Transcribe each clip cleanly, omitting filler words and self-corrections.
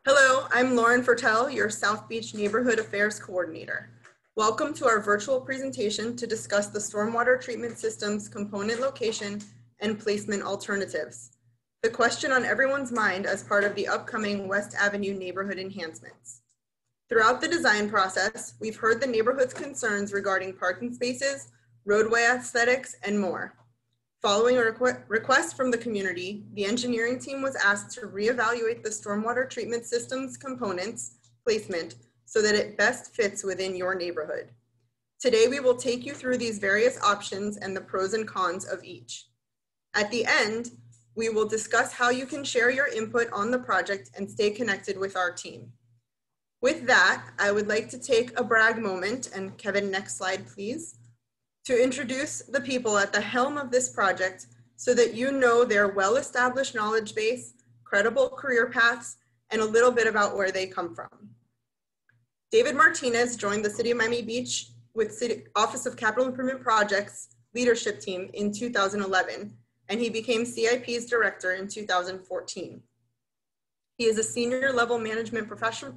Hello, I'm Lauren Fertel, your South Beach Neighborhood Affairs Coordinator. Welcome to our virtual presentation to discuss the stormwater treatment system's component location and placement alternatives. The question on everyone's mind as part of the upcoming West Avenue neighborhood enhancements. Throughout the design process, we've heard the neighborhood's concerns regarding parking spaces, roadway aesthetics, and more. Following a request from the community, the engineering team was asked to reevaluate the stormwater treatment system's components placement so that it best fits within your neighborhood. Today, we will take you through these various options and the pros and cons of each. At the end, we will discuss how you can share your input on the project and stay connected with our team. With that, I would like to take a brag moment, and Kevin, next slide, please, to introduce the people at the helm of this project so that you know their well-established knowledge base, credible career paths, and a little bit about where they come from. David Martinez joined the City of Miami Beach with City Office of Capital Improvement Projects leadership team in 2011, and he became CIP's director in 2014. He is a senior level management professional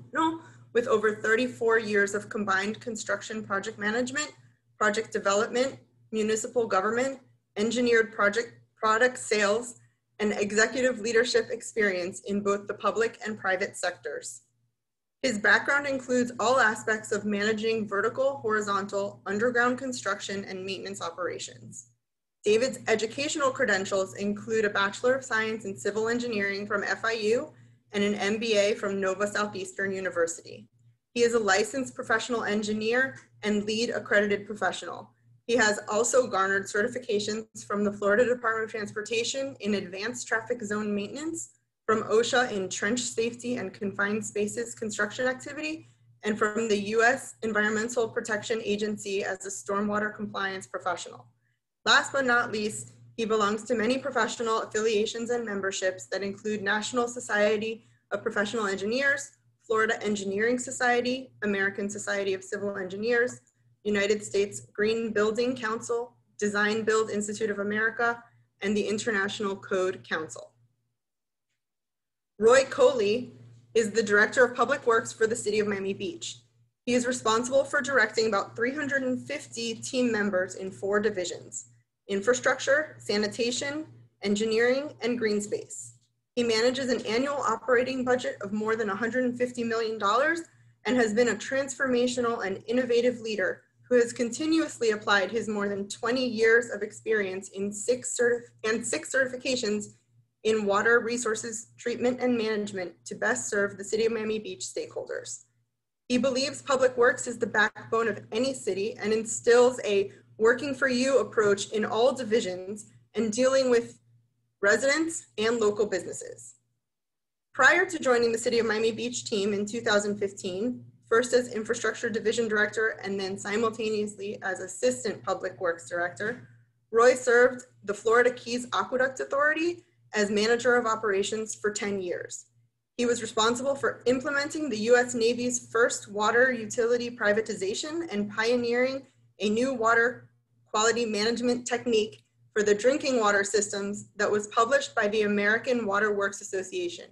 with over 34 years of combined construction project management, project development, municipal government, engineered product sales, and executive leadership experience in both the public and private sectors. His background includes all aspects of managing vertical, horizontal, underground construction, and maintenance operations. David's educational credentials include a Bachelor of Science in Civil Engineering from FIU and an MBA from Nova Southeastern University. He is a licensed professional engineer and lead accredited professional. He has also garnered certifications from the Florida Department of Transportation in advanced traffic zone maintenance, from OSHA in trench safety and confined spaces construction activity, and from the U.S. Environmental Protection Agency as a stormwater compliance professional. Last but not least, he belongs to many professional affiliations and memberships that include National Society of Professional Engineers, Florida Engineering Society, American Society of Civil Engineers, United States Green Building Council, Design Build Institute of America, and the International Code Council. Roy Coley is the Director of Public Works for the City of Miami Beach. He is responsible for directing about 350 team members in 4 divisions: infrastructure, sanitation, engineering, and green space. He manages an annual operating budget of more than $150 million and has been a transformational and innovative leader who has continuously applied his more than 20 years of experience in 6 certifications in water resources treatment and management to best serve the City of Miami Beach stakeholders. He believes public works is the backbone of any city and instills a working for you approach in all divisions and dealing with residents and local businesses. Prior to joining the City of Miami Beach team in 2015, first as Infrastructure Division Director and then simultaneously as Assistant Public Works Director, Roy served the Florida Keys Aqueduct Authority as Manager of Operations for 10 years. He was responsible for implementing the U.S. Navy's first water utility privatization and pioneering a new water quality management technique for the drinking water systems that was published by the American Water Works Association.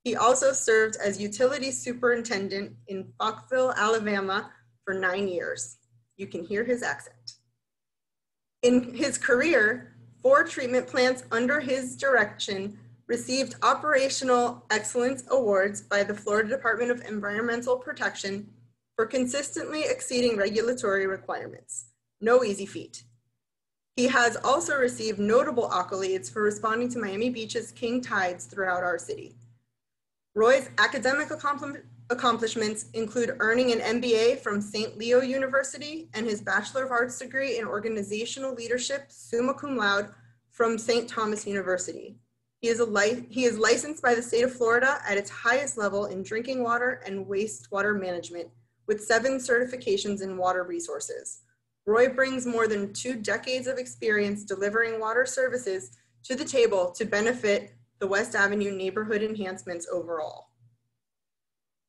He also served as utility superintendent in Falkville, Alabama for 9 years. You can hear his accent. In his career, 4 treatment plants under his direction received Operational Excellence Awards by the Florida Department of Environmental Protection for consistently exceeding regulatory requirements. No easy feat. He has also received notable accolades for responding to Miami Beach's king tides throughout our city. Roy's academic accomplishments include earning an MBA from St. Leo University and his Bachelor of Arts degree in Organizational Leadership, summa cum laude, from St. Thomas University. He is licensed by the state of Florida at its highest level in drinking water and wastewater management, with 7 certifications in water resources. Roy brings more than 2 decades of experience delivering water services to the table to benefit the West Avenue neighborhood enhancements overall.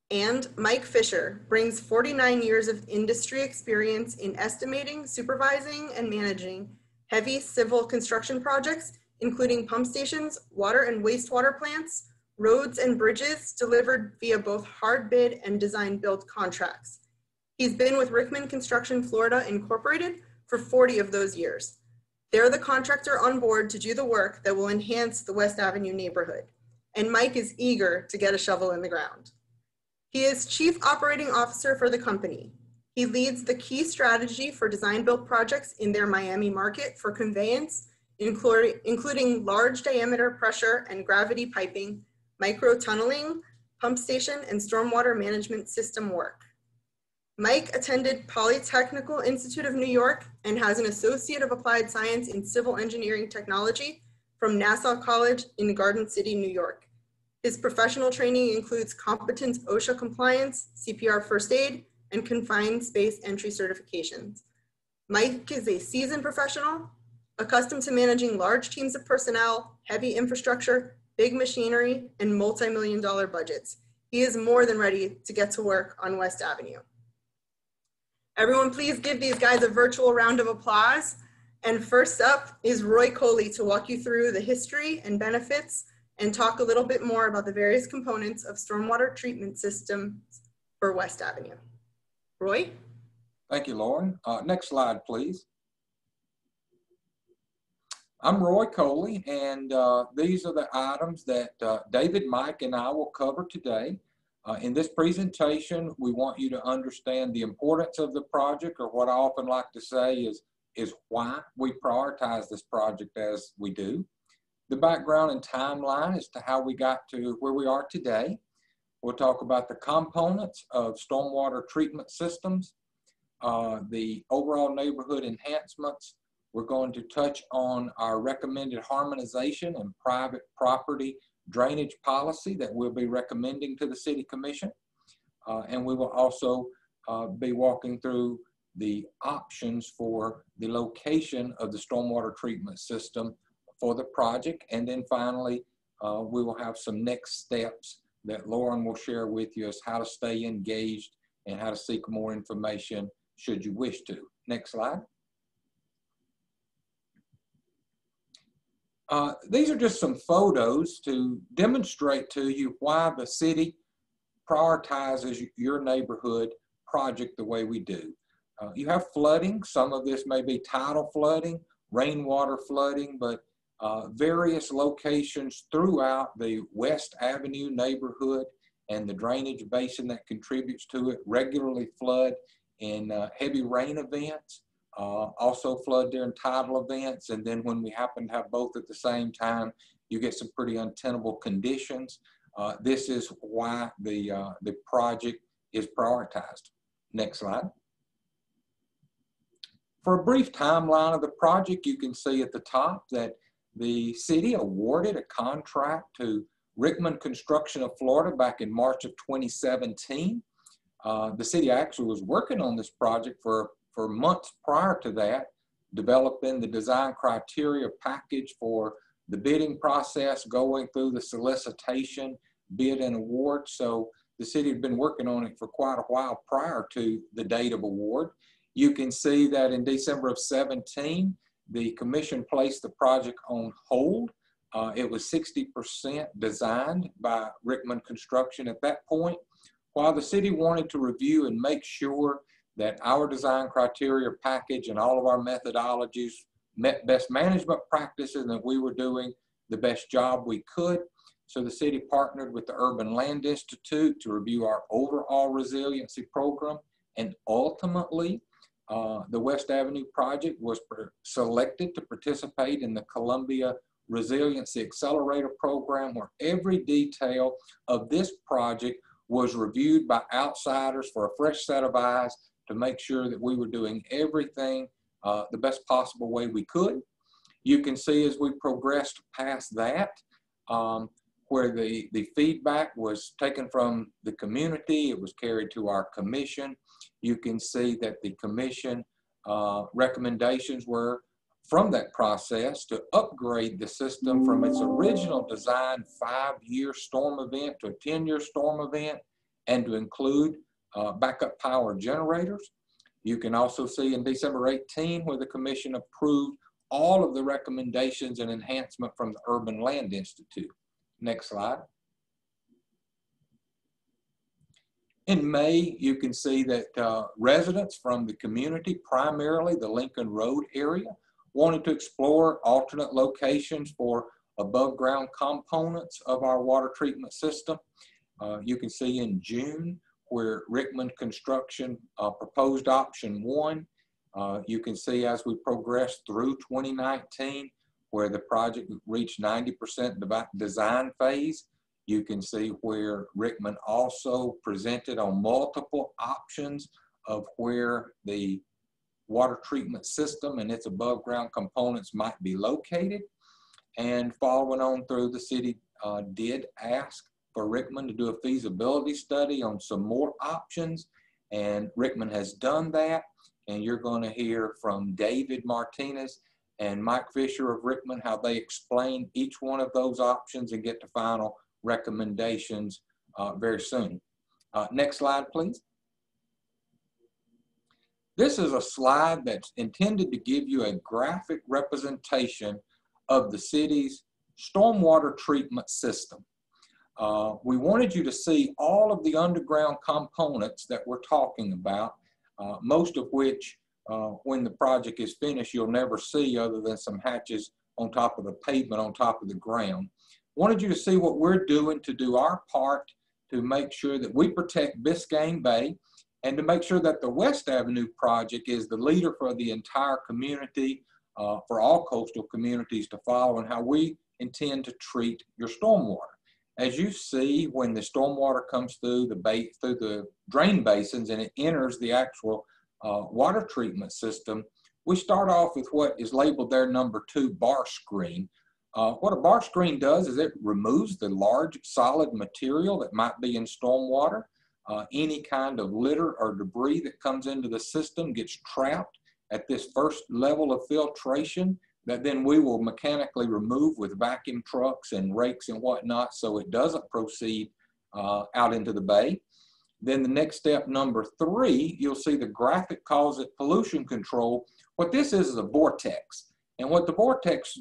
And Mike Fisher brings 49 years of industry experience in estimating, supervising, and managing heavy civil construction projects, including pump stations, water and wastewater plants, roads and bridges delivered via both hard bid and design build contracts. He's been with Rickman Construction Florida Incorporated for 40 of those years. They're the contractor on board to do the work that will enhance the West Avenue neighborhood. And Mike is eager to get a shovel in the ground. He is Chief Operating Officer for the company. He leads the key strategy for design build projects in their Miami market for conveyance, including large diameter pressure and gravity piping, micro tunneling, pump station, and stormwater management system work. Mike attended Polytechnical Institute of New York and has an Associate of Applied Science in Civil Engineering Technology from Nassau College in Garden City, New York. His professional training includes competence OSHA compliance, CPR first aid, and confined space entry certifications. Mike is a seasoned professional, accustomed to managing large teams of personnel, heavy infrastructure, big machinery, and multi-million-dollar budgets. He is more than ready to get to work on West Avenue. Everyone, please give these guys a virtual round of applause. And first up is Roy Coley to walk you through the history and benefits and talk a little bit more about the various components of stormwater treatment systems for West Avenue. Roy? Thank you, Lauren. Next slide, please. I'm Roy Coley, and these are the items that David, Mike, and I will cover today. In this presentation, we want you to understand the importance of the project, or what I often like to say is why we prioritize this project as we do. The background and timeline as to how we got to where we are today. We'll talk about the components of stormwater treatment systems, the overall neighborhood enhancements. We're going to touch on our recommended harmonization and private property drainage policy that we'll be recommending to the City Commission. And we will also be walking through the options for the location of the stormwater treatment system for the project. And then finally, we will have some next steps that Lauren will share with you as how to stay engaged and how to seek more information should you wish to. Next slide. These are just some photos to demonstrate to you why the city prioritizes your neighborhood project the way we do. You have flooding. Some of this may be tidal flooding, rainwater flooding, but various locations throughout the West Avenue neighborhood and the drainage basin that contributes to it regularly flood in heavy rain events. Also flood during tidal events, and then when we happen to have both at the same time, you get some pretty untenable conditions. This is why the project is prioritized. Next slide. For a brief timeline of the project, you can see at the top that the city awarded a contract to Rickman Construction of Florida back in March of 2017. The city actually was working on this project for months prior to that, developing the design criteria package for the bidding process, going through the solicitation, bid and award. So the city had been working on it for quite a while prior to the date of award. You can see that in December of 17, the commission placed the project on hold. It was 60% designed by Rickman Construction at that point, while the city wanted to review and make sure that our design criteria package and all of our methodologies met best management practices and that we were doing the best job we could. So the city partnered with the Urban Land Institute to review our overall resiliency program. And ultimately, the West Avenue project was selected to participate in the Columbia Resiliency Accelerator program, where every detail of this project was reviewed by outsiders for a fresh set of eyes to make sure that we were doing everything the best possible way we could. You can see as we progressed past that, where the feedback was taken from the community, it was carried to our commission. You can see that the commission recommendations were from that process to upgrade the system from its original design 5-year storm event to a 10-year storm event, and to include backup power generators. You can also see in December 18 where the commission approved all of the recommendations and enhancement from the Urban Land Institute. Next slide. In May, you can see that residents from the community, primarily the Lincoln Road area, wanted to explore alternate locations for above ground components of our water treatment system. You can see in June where Rickman Construction proposed option 1. You can see as we progressed through 2019 where the project reached 90% design phase. You can see where Rickman also presented on multiple options of where the water treatment system and its above ground components might be located. And following on through, the city did ask for Rickman to do a feasibility study on some more options, and Rickman has done that. And you're going to hear from David Martinez and Mike Fisher of Rickman how they explain each one of those options and get to final recommendations very soon. Next slide, please. This is a slide that's intended to give you a graphic representation of the city's stormwater treatment system. We wanted you to see all of the underground components that we're talking about, most of which, when the project is finished, you'll never see other than some hatches on top of the pavement, on top of the ground. Wanted you to see what we're doing to do our part to make sure that we protect Biscayne Bay and to make sure that the West Avenue project is the leader for the entire community, for all coastal communities to follow, and how we intend to treat your stormwater. As you see, when the stormwater comes through the drain basins and it enters the actual water treatment system, we start off with what is labeled there number 2, bar screen. What a bar screen does is it removes the large solid material that might be in stormwater. Any kind of litter or debris that comes into the system gets trapped at this first level of filtration that then we will mechanically remove with vacuum trucks and rakes and whatnot, so it doesn't proceed out into the bay. Then the next step, number 3, you'll see the graphic calls it pollution control. What this is a vortex. And what the vortex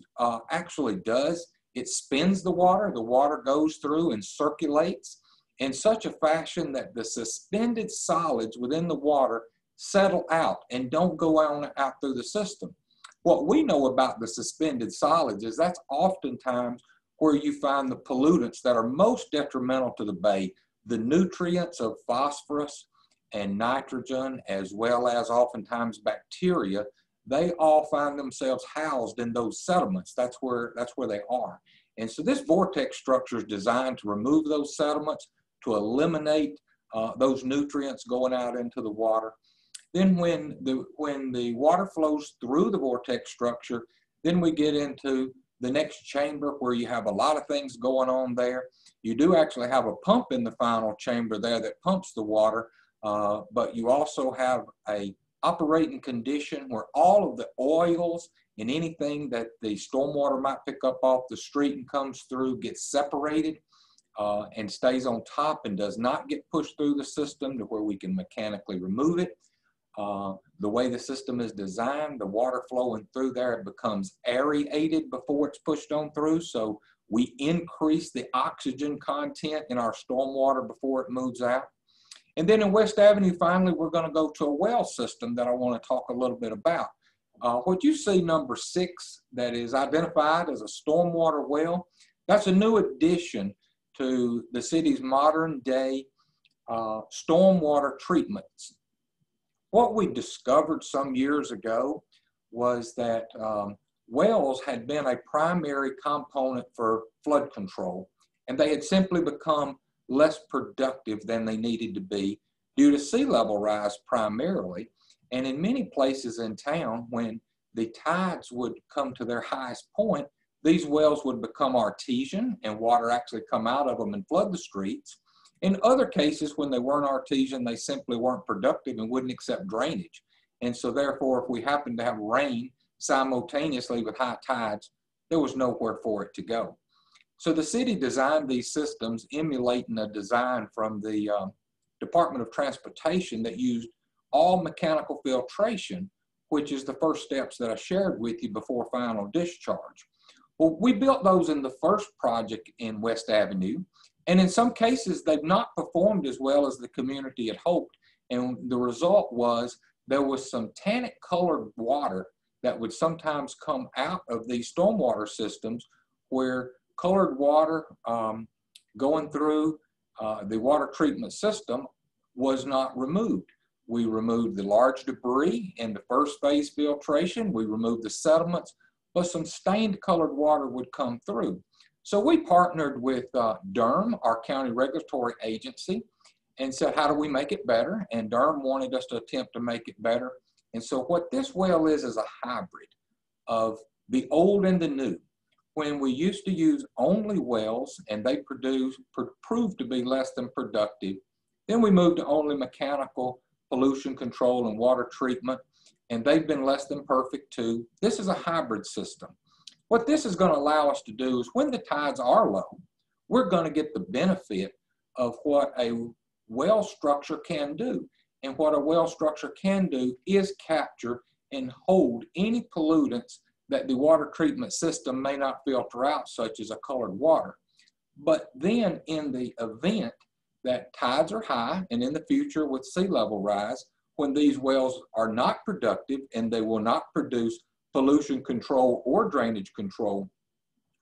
actually does, it spins the water goes through and circulates in such a fashion that the suspended solids within the water settle out and don't go out through the system. What we know about the suspended solids is that's oftentimes where you find the pollutants that are most detrimental to the bay, the nutrients of phosphorus and nitrogen, as well as oftentimes bacteria. They all find themselves housed in those sediments. That's where they are. And so this vortex structure is designed to remove those sediments, to eliminate those nutrients going out into the water. Then when the water flows through the vortex structure, then we get into the next chamber where you have a lot of things going on there. You do actually have a pump in the final chamber there that pumps the water, but you also have a operating condition where all of the oils and anything that the stormwater might pick up off the street and comes through gets separated and stays on top and does not get pushed through the system to where we can mechanically remove it. The way the system is designed, the water flowing through there, it becomes aerated before it's pushed on through. So we increase the oxygen content in our stormwater before it moves out. And then in West Avenue, finally, we're going to go to a well system that I want to talk a little bit about. What you see number 6 that is identified as a stormwater well, that's a new addition to the city's modern day stormwater treatments. What we discovered some years ago was that wells had been a primary component for flood control, and they had simply become less productive than they needed to be due to sea level rise primarily. And in many places in town, when the tides would come to their highest point, these wells would become artesian and water actually come out of them and flood the streets. In other cases, when they weren't artesian, they simply weren't productive and wouldn't accept drainage. And so therefore, if we happened to have rain simultaneously with high tides, there was nowhere for it to go. So the city designed these systems emulating a design from the Department of Transportation that used all mechanical filtration, which is the first steps that I shared with you before final discharge. Well, we built those in the first project in West Avenue, And in some cases, they've not performed as well as the community had hoped. And the result was there was some tannic colored water that would sometimes come out of these stormwater systems, where colored water going through the water treatment system was not removed. We removed the large debris in the first phase filtration. We removed the sediments, but some stained colored water would come through. So we partnered with Durham, our county regulatory agency, and said, how do we make it better? And Durham wanted us to attempt to make it better. And so what this well is a hybrid of the old and the new. When we used to use only wells and they proved to be less than productive, then we moved to only mechanical pollution control and water treatment, and they've been less than perfect too. This is a hybrid system. What this is going to allow us to do is when the tides are low, we're going to get the benefit of what a well structure can do. And what a well structure can do is capture and hold any pollutants that the water treatment system may not filter out, such as a colored water. But then in the event that tides are high, and in the future with sea level rise, when these wells are not productive and they will not produce pollution control or drainage control,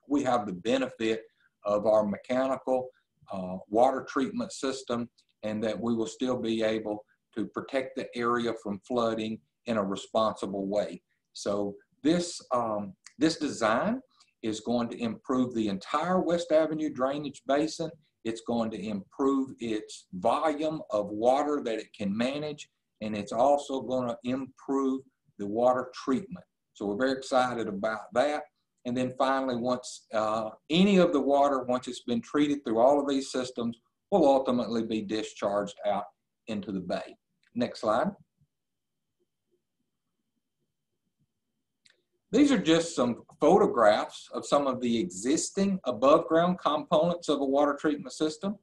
we have the benefit of our mechanical water treatment system, and that we will still be able to protect the area from flooding in a responsible way. So this design is going to improve the entire West Avenue drainage basin. It's going to improve its volume of water that it can manage, and it's also going to improve the water treatment. So we're very excited about that. And then finally, once any of the water, once it's been treated through all of these systems, will ultimately be discharged out into the bay. Next slide. These are just some photographs of some of the existing above ground components of a water treatment system.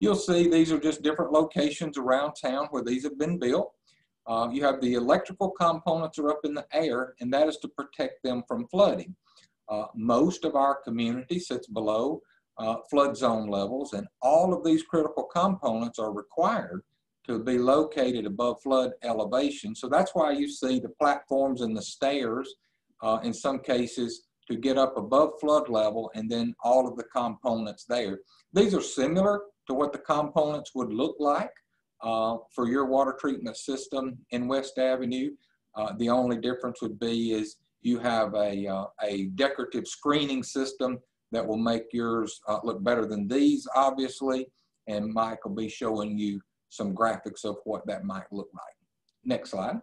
You'll see these are just different locations around town where these have been built. You have the electrical components are up in the air, and that is to protect them from flooding. Most of our community sits below flood zone levels, and all of these critical components are required to be located above flood elevation. So that's why you see the platforms and the stairs in some cases to get up above flood level, and then all of the components there. These are similar to what the components would look like for your water treatment system in West Avenue. The only difference would be is you have a decorative screening system that will make yours look better than these, obviously, and Mike will be showing you some graphics of what that might look like. Next slide.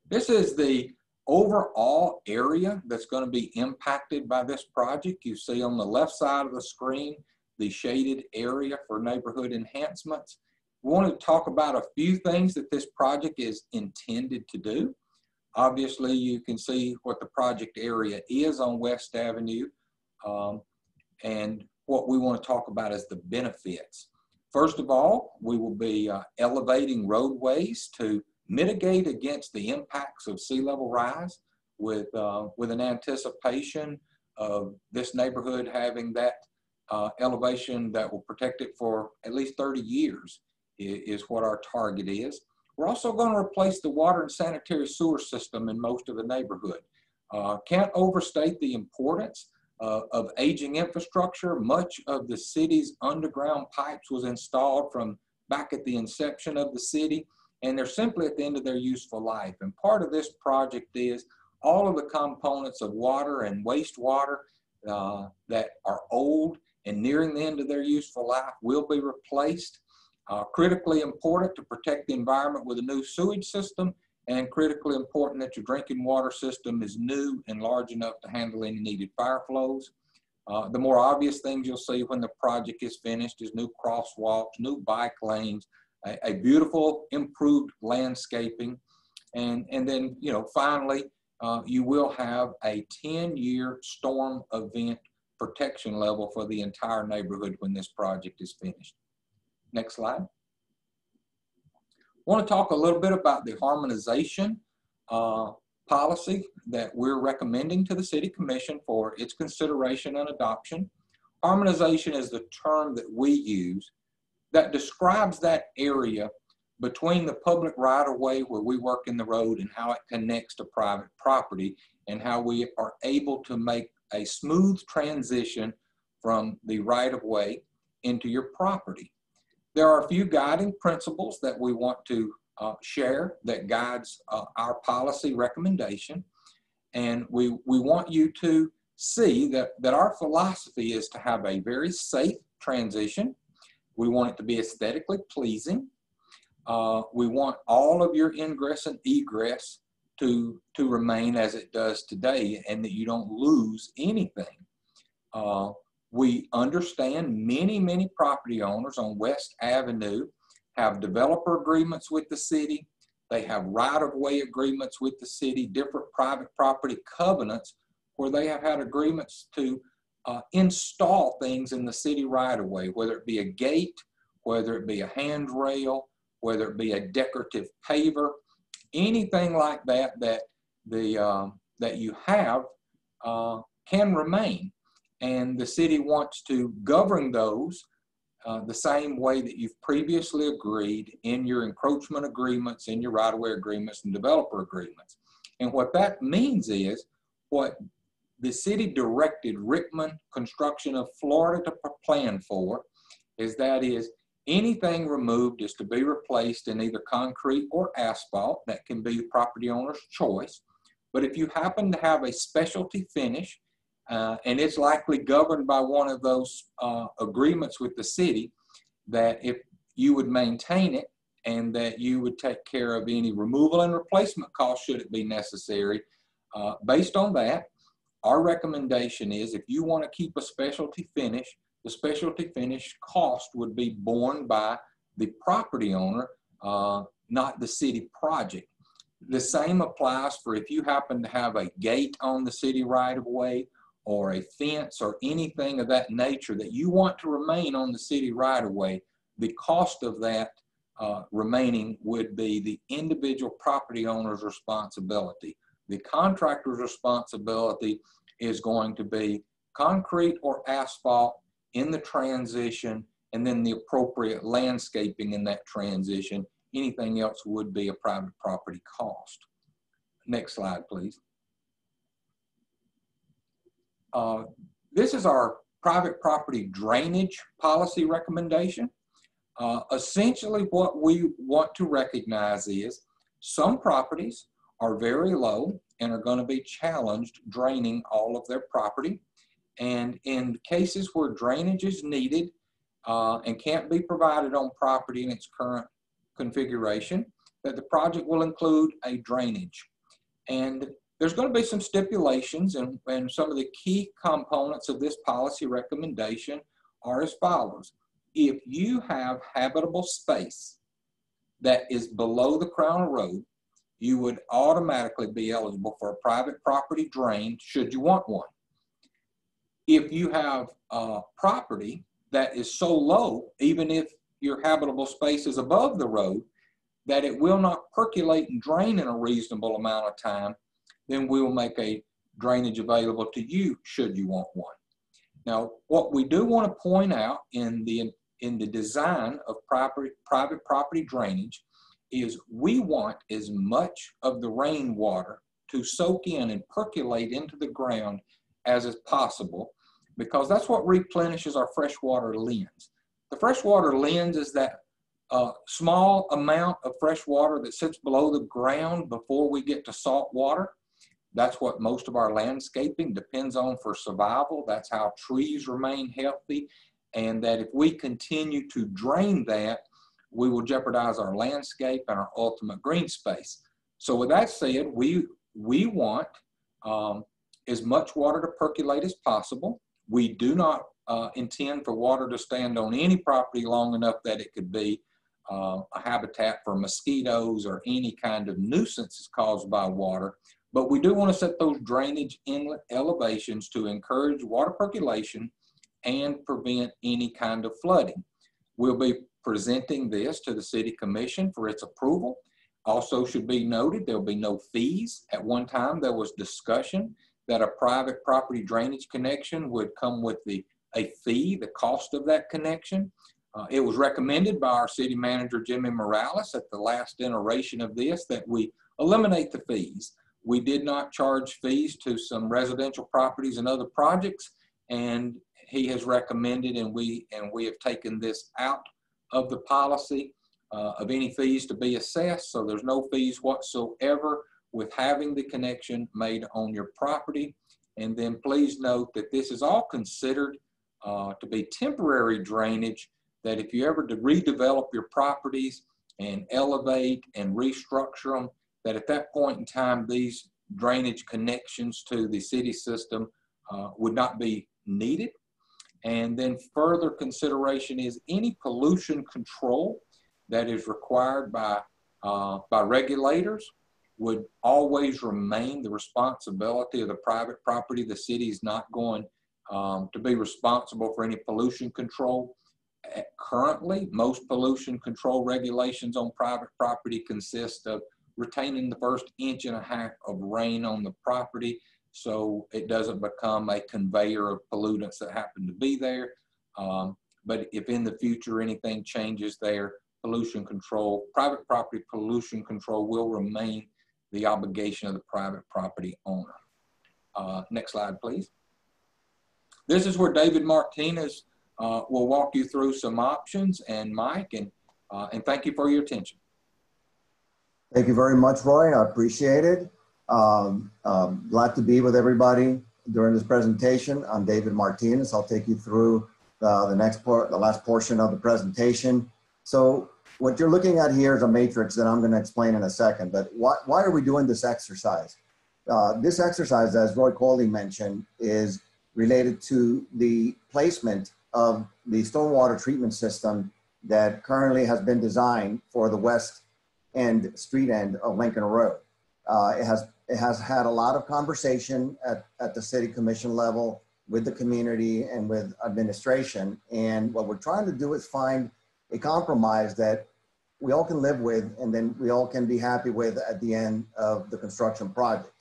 This is the overall area that's going to be impacted by this project. You see on the left side of the screen the shaded area for neighborhood enhancements. We want to talk about a few things that this project is intended to do. Obviously, you can see what the project area is on West Avenue, and what we want to talk about is the benefits. First of all, we will be elevating roadways to mitigate against the impacts of sea level rise with an anticipation of this neighborhood having that elevation that will protect it for at least 30 years is what our target is. We're also going to replace the water and sanitary sewer system in most of the neighborhood. Can't overstate the importance of aging infrastructure. Much of the city's underground pipes was installed from back at the inception of the city, and they're simply at the end of their useful life. And part of this project is all of the components of water and wastewater that are old and nearing the end of their useful life will be replaced. Critically important to protect the environment with a new sewage system, and critically important that your drinking water system is new and large enough to handle any needed fire flows. The more obvious things you'll see when the project is finished is new crosswalks, new bike lanes, a beautiful improved landscaping, and then, you know, finally you will have a 10-year storm event protection level for the entire neighborhood when this project is finished. Next slide. I want to talk a little bit about the harmonization policy that we're recommending to the City Commission for its consideration and adoption. Harmonization is the term that we use that describes that area between the public right-of-way where we work in the road and how it connects to private property, and how we are able to make a smooth transition from the right-of-way into your property. There are a few guiding principles that we want to share that guides our policy recommendation. And we want you to see that our philosophy is to have a very safe transition. We want it to be aesthetically pleasing. We want all of your ingress and egress to remain as it does today, and that you don't lose anything. We understand many property owners on West Avenue have developer agreements with the city. They have right-of-way agreements with the city, different private property covenants where they have had agreements to install things in the city right-of-way, whether it be a gate, whether it be a handrail, whether it be a decorative paver, anything like that that you have can remain. And the city wants to govern those the same way that you've previously agreed in your encroachment agreements, in your right-of-way agreements and developer agreements. And what that means is what the city directed Rickman Construction of Florida to plan for is anything removed is to be replaced in either concrete or asphalt. That can be the property owner's choice. But if you happen to have a specialty finish, and it's likely governed by one of those agreements with the city, that if you would maintain it and that you would take care of any removal and replacement costs should it be necessary. Based on that, our recommendation is if you want to keep a specialty finish, the specialty finish cost would be borne by the property owner, not the city project. The same applies for if you happen to have a gate on the city right-of-way, or a fence or anything of that nature that you want to remain on the city right-of-way, the cost of that remaining would be the individual property owner's responsibility. The contractor's responsibility is going to be concrete or asphalt in the transition, and then the appropriate landscaping in that transition. Anything else would be a private property cost. Next slide, please. This is our private property drainage policy recommendation. Essentially what we want to recognize is some properties are very low and are going to be challenged draining all of their property. And in cases where drainage is needed and can't be provided on property in its current configuration, that the project will include a drainage. And there's going to be some stipulations, and some of the key components of this policy recommendation are as follows. If you have habitable space that is below the crown of road, you would automatically be eligible for a private property drain should you want one. If you have property that is so low, even if your habitable space is above the road, that it will not percolate and drain in a reasonable amount of time, then we will make a drainage available to you should you want one. Now, what we do want to point out in the design of private property drainage is we want as much of the rainwater to soak in and percolate into the ground as is possible, because that's what replenishes our freshwater lens. The freshwater lens is that small amount of fresh water that sits below the ground before we get to salt water. That's what most of our landscaping depends on for survival. That's how trees remain healthy. And that if we continue to drain that, we will jeopardize our landscape and our ultimate green space. So with that said, we want as much water to percolate as possible. We do not intend for water to stand on any property long enough that it could be a habitat for mosquitoes or any kind of nuisance caused by water. But we do want to set those drainage inlet elevations to encourage water percolation and prevent any kind of flooding. We'll be presenting this to the City Commission for its approval. Also should be noted, there'll be no fees. At one time, there was discussion that a private property drainage connection would come with the a fee, the cost of that connection. It was recommended by our city manager, Jimmy Morales, at the last iteration of this, that we eliminate the fees. We did not charge fees to some residential properties and other projects, and he has recommended, and we have taken this out of the policy of any fees to be assessed. So there's no fees whatsoever with having the connection made on your property. And then please note that this is all considered to be temporary drainage, that if you ever redevelop your properties and elevate and restructure them, that at that point in time, these drainage connections to the city system would not be needed. And then further consideration is any pollution control that is required by regulators would always remain the responsibility of the private property. The city is not going to be responsible for any pollution control. Currently, most pollution control regulations on private property consist of retaining the first 1.5 inches of rain on the property, so it doesn't become a conveyor of pollutants that happen to be there. But if in the future anything changes there, pollution control, private property pollution control will remain the obligation of the private property owner. Next slide, please. This is where David Martinez will walk you through some options, and Mike, and thank you for your attention. Thank you very much, Roy. I appreciate it. Glad to be with everybody during this presentation. I'm David Martinez. I'll take you through the last portion of the presentation. So what you're looking at here is a matrix that I'm going to explain in a second, but why are we doing this exercise? This exercise, as Roy Coley mentioned, is related to the placement of the stormwater treatment system that currently has been designed for the west end, street end of Lincoln Road. It has had a lot of conversation at the city commission level with the community and with administration. And what we're trying to do is find a compromise that we all can live with, and then we all can be happy with at the end of the construction project.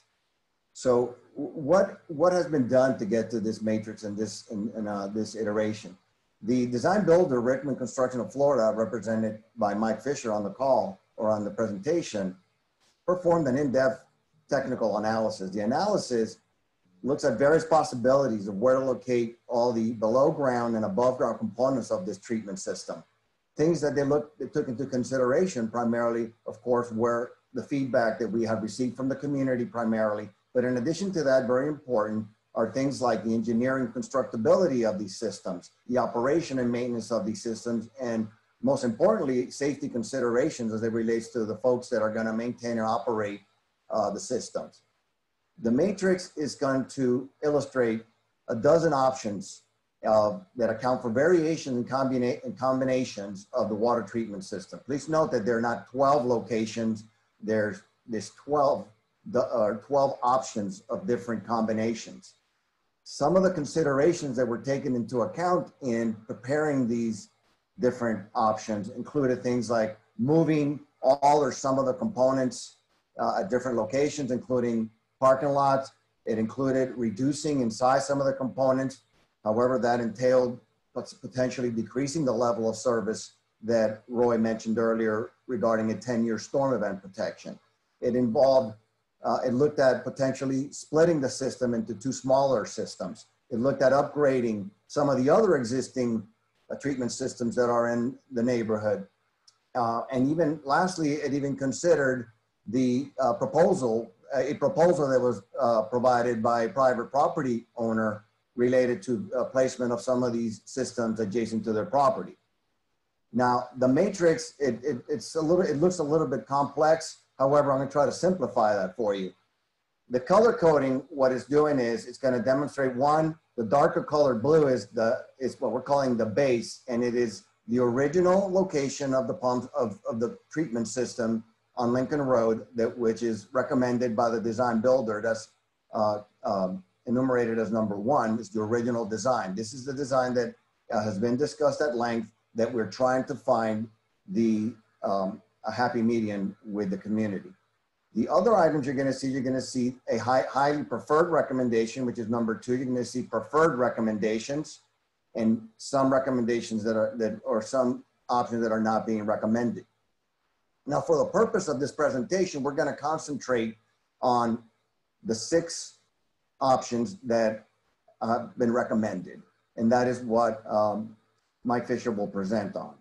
So what has been done to get to this matrix and this iteration? The design builder, Rickman Construction of Florida, represented by Mike Fisher on the call or on the presentation, performed an in-depth technical analysis. The analysis looks at various possibilities of where to locate all the below ground and above ground components of this treatment system. Things that they took into consideration primarily, of course, were the feedback that we have received from the community primarily. But in addition to that, very important are things like the engineering constructability of these systems, the operation and maintenance of these systems, and most importantly, safety considerations as it relates to the folks that are going to maintain and operate the systems. The matrix is going to illustrate a dozen options that account for variations and combinations of the water treatment system. Please note that there are not 12 locations. There's 12 options of different combinations. Some of the considerations that were taken into account in preparing these different options included things like moving all or some of the components at different locations, including parking lots. It included reducing in size some of the components. However, that entailed potentially decreasing the level of service that Roy mentioned earlier regarding a 10-year storm event protection. It involved, it looked at potentially splitting the system into two smaller systems. It looked at upgrading some of the other existing treatment systems that are in the neighborhood. And even lastly, it even considered the a proposal that was provided by a private property owner related to placement of some of these systems adjacent to their property. Now, the matrix, it looks a little bit complex. However, I'm going to try to simplify that for you. The color coding, what it's doing is it's going to demonstrate one, the darker colored blue is what we're calling the base, and it is the original location of the pumps of the treatment system on Lincoln Road, which is recommended by the design builder. That's enumerated as number 1, is the original design. This is the design that has been discussed at length, that we're trying to find a happy median with the community. The other items you're going to see a highly preferred recommendation, which is number 2. You're going to see preferred recommendations. and some recommendations or some options that are not being recommended. Now, for the purpose of this presentation, we're going to concentrate on the 6 options that have been recommended, and that is what Mike Fisher will present on.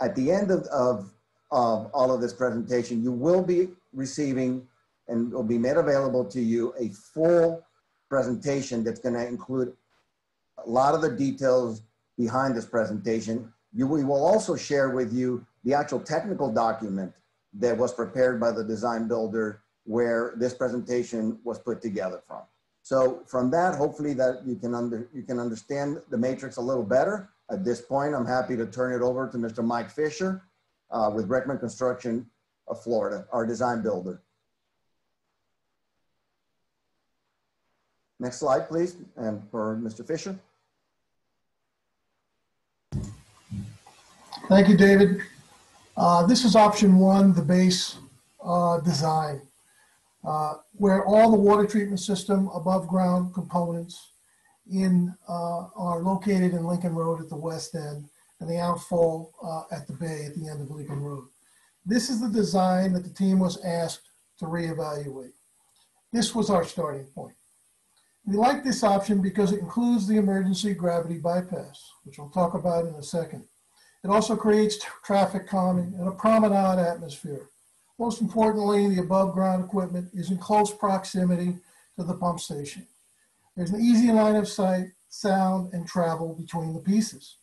At the end of all of this presentation, you will be receiving and will be made available to you a full presentation that's going to include a lot of the details behind this presentation. We will also share with you the actual technical document that was prepared by the design builder where this presentation was put together from. So from that, hopefully that you can understand the matrix a little better. At this point, I'm happy to turn it over to Mr. Mike Fisher with Rickman Construction of Florida, our design builder. Next slide, please, and for Mr. Fisher. Thank you, David. This is option 1, the base design, where all the water treatment system above ground components are located in Lincoln Road at the west end and the outfall at the bay at the end of Lincoln Road. This is the design that the team was asked to reevaluate. This was our starting point. We like this option because it includes the emergency gravity bypass, which we'll talk about in a second. It also creates traffic calming and a promenade atmosphere. Most importantly, the above ground equipment is in close proximity to the pump station. There's an easy line of sight, sound, and travel between the pieces.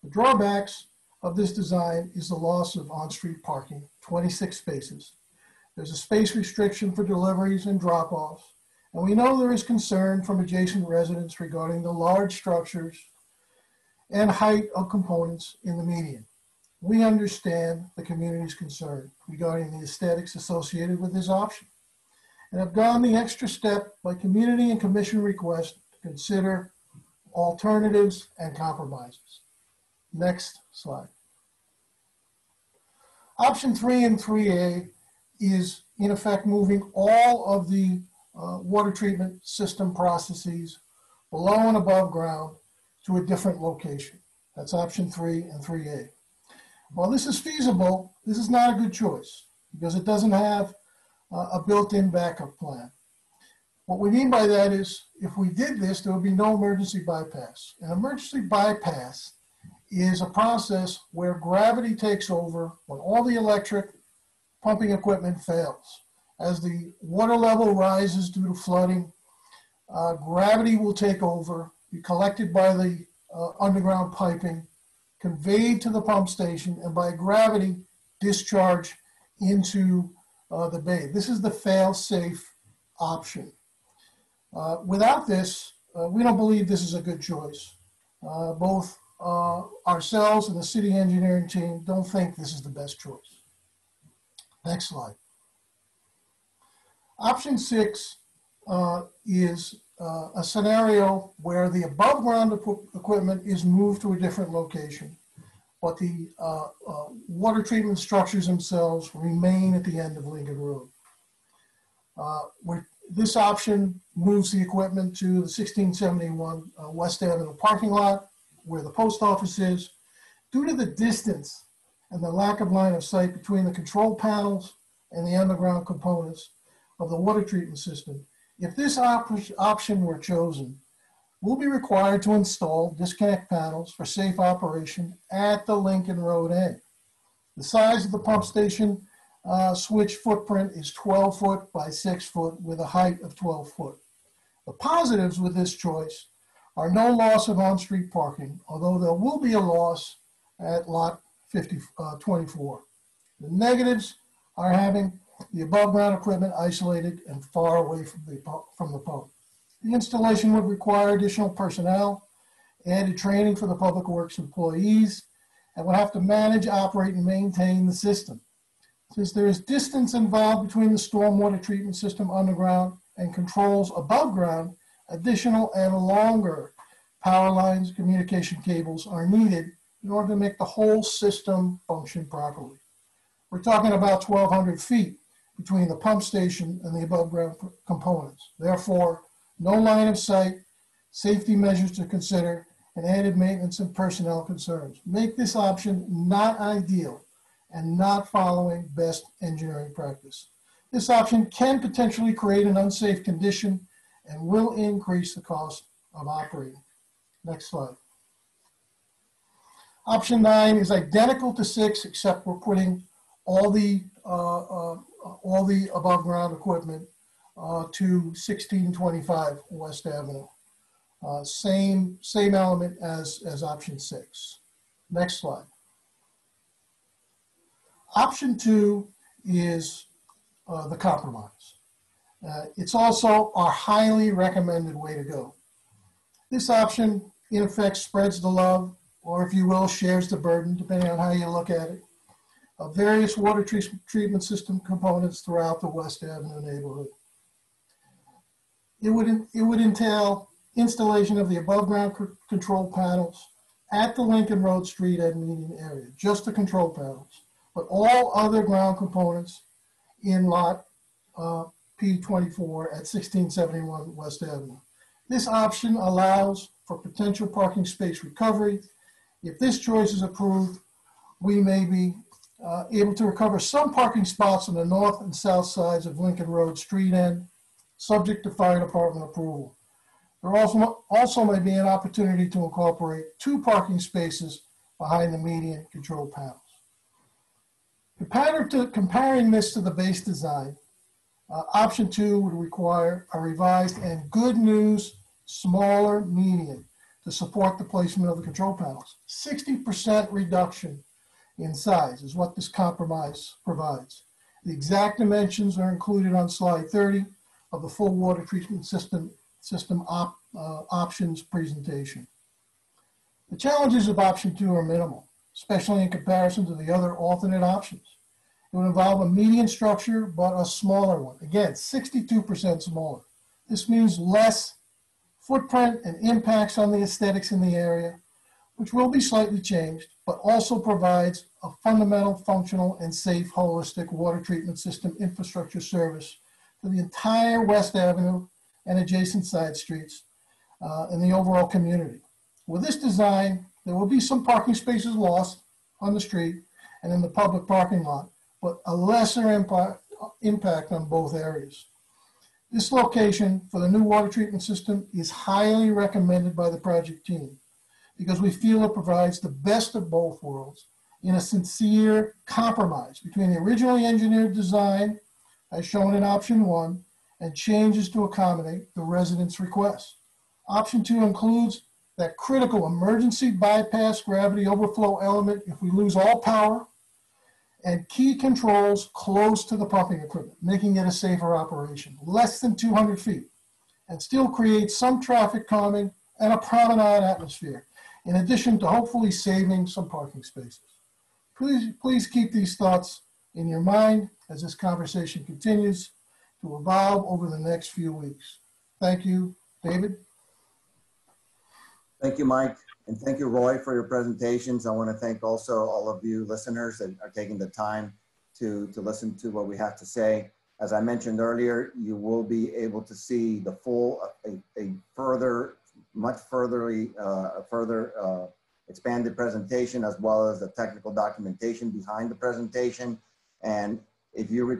The drawbacks of this design is the loss of on-street parking, 26 spaces. There's a space restriction for deliveries and drop-offs, and we know there is concern from adjacent residents regarding the large structures and height of components in the median. We understand the community's concern regarding the aesthetics associated with this option and have gone the extra step by community and commission request to consider alternatives and compromises. Next slide. Option 3 and 3A is in effect moving all of the water treatment system processes below and above ground to a different location. That's option 3 and 3A. While this is feasible, this is not a good choice because it doesn't have a built-in backup plan. What we mean by that is if we did this, there would be no emergency bypass. An emergency bypass is a process where gravity takes over when all the electric pumping equipment fails. As the water level rises due to flooding, gravity will take over, be collected by the underground piping, conveyed to the pump station, and by gravity discharge into the bay. This is the fail-safe option. Without this, we don't believe this is a good choice. Both ourselves and the city engineering team don't think this is the best choice. Next slide. Option 6 is a scenario where the above ground equipment is moved to a different location, but the water treatment structures themselves remain at the end of Lincoln Road. This option moves the equipment to the 1671 West Avenue parking lot where the post office is. Due to the distance and the lack of line of sight between the control panels and the underground components of the water treatment system, if this option were chosen, we'll be required to install disconnect panels for safe operation at the Lincoln Road end. The size of the pump station switch footprint is 12 foot by 6 foot with a height of 12 foot. The positives with this choice are no loss of on-street parking, although there will be a loss at lot 24. The negatives are having the above ground equipment isolated and far away from the pump. The installation would require additional personnel, added training for the public works employees, and would have to manage, operate, and maintain the system. Since there is distance involved between the stormwater treatment system underground and controls above ground, additional and longer power lines, communication cables are needed in order to make the whole system function properly. We're talking about 1,200 feet between the pump station and the above ground components. Therefore, no line of sight, safety measures to consider, and added maintenance and personnel concerns make this option not ideal and not following best engineering practice. This option can potentially create an unsafe condition and will increase the cost of operating. Next slide. Option 9 is identical to 6, except we're putting all the above ground equipment to 1625 West Avenue. Same element as option 6. Next slide. Option 2 is the compromise. It's also our highly recommended way to go. This option, in effect, spreads the love, or if you will, shares the burden, depending on how you look at it, of various water treatment system components throughout the West Avenue neighborhood. It would entail installation of the above ground control panels at the Lincoln Road street and median area, just the control panels, but all other ground components in lot P24 at 1671 West Avenue. This option allows for potential parking space recovery. If this choice is approved, we may be able to recover some parking spots on the north and south sides of Lincoln Road street end, subject to fire department approval. There also may be an opportunity to incorporate 2 parking spaces behind the median control panels. Comparing this to the base design, option 2 would require a revised and good news smaller median to support the placement of the control panels. 60% reduction in size is what this compromise provides. The exact dimensions are included on slide 30 of the full water treatment system options presentation. The challenges of option 2 are minimal, especially in comparison to the other alternate options. It would involve a median structure, but a smaller one. Again, 62% smaller. This means less footprint and impacts on the aesthetics in the area, which will be slightly changed, but also provides a fundamental, functional, and safe holistic water treatment system infrastructure service for the entire West Avenue and adjacent side streets in the overall community. With this design, there will be some parking spaces lost on the street and in the public parking lot, but a lesser impact on both areas. This location for the new water treatment system is highly recommended by the project team because we feel it provides the best of both worlds in a sincere compromise between the originally engineered design, as shown in option 1, and changes to accommodate the residents' requests. Option 2 includes that critical emergency bypass gravity overflow element if we lose all power, and key controls close to the pumping equipment, making it a safer operation, less than 200 feet, and still create some traffic calming and a promenade atmosphere, in addition to hopefully saving some parking spaces. Please keep these thoughts in your mind as this conversation continues to evolve over the next few weeks. Thank you, David. Thank you, Mike. And thank you, Roy, for your presentations. I want to thank also all of you listeners that are taking the time to listen to what we have to say. As I mentioned earlier, you will be able to see the full, much further expanded presentation, as well as the technical documentation behind the presentation. And if you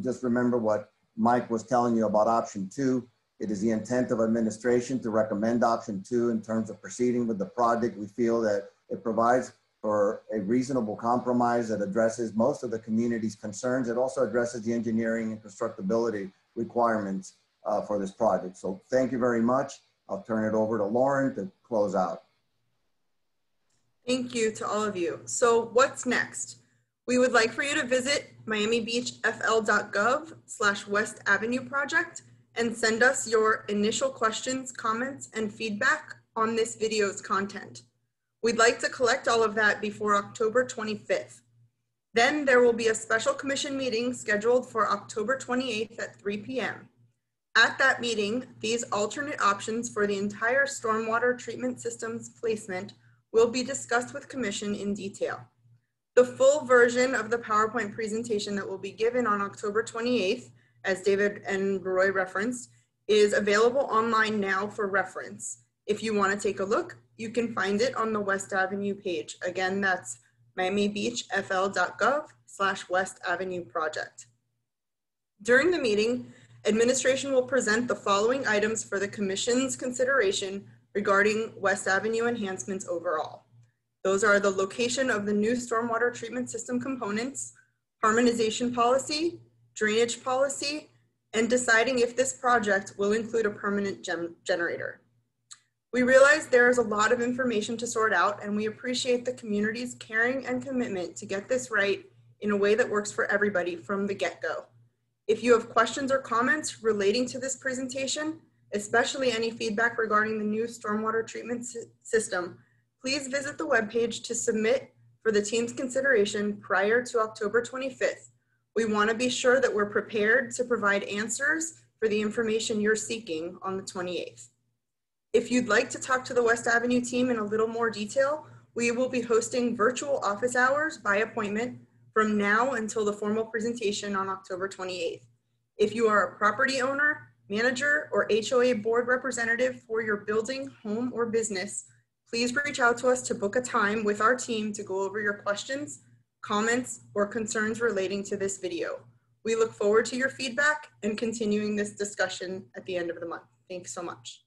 just remember what Mike was telling you about option 2, it is the intent of administration to recommend option 2 in terms of proceeding with the project. We feel that it provides for a reasonable compromise that addresses most of the community's concerns. It also addresses the engineering and constructability requirements for this project. So thank you very much. I'll turn it over to Lauren to close out. Thank you to all of you. So what's next? We would like for you to visit miamibeachfl.gov/West Avenue Project and send us your initial questions, comments, and feedback on this video's content. We'd like to collect all of that before October 25th. Then there will be a special commission meeting scheduled for October 28th at 3 p.m. At that meeting, these alternate options for the entire stormwater treatment system's placement will be discussed with Commission in detail. The full version of the PowerPoint presentation that will be given on October 28th, as David and Roy referenced, is available online now for reference. If you want to take a look, you can find it on the West Avenue page. Again, that's miamibeachfl.gov/West Avenue project. During the meeting, administration will present the following items for the Commission's consideration regarding West Avenue enhancements overall. Those are the location of the new stormwater treatment system components, harmonization policy, drainage policy, and deciding if this project will include a permanent generator. We realize there is a lot of information to sort out, and we appreciate the community's caring and commitment to get this right in a way that works for everybody from the get-go. If you have questions or comments relating to this presentation, especially any feedback regarding the new stormwater treatment system, please visit the webpage to submit for the team's consideration prior to October 25th. We want to be sure that we're prepared to provide answers for the information you're seeking on the 28th. If you'd like to talk to the West Avenue team in a little more detail, we will be hosting virtual office hours by appointment from now until the formal presentation on October 28th. If you are a property owner, manager, or HOA board representative for your building, home, or business, please reach out to us to book a time with our team to go over your questions, comments, or concerns relating to this video. We look forward to your feedback and continuing this discussion at the end of the month. Thanks so much.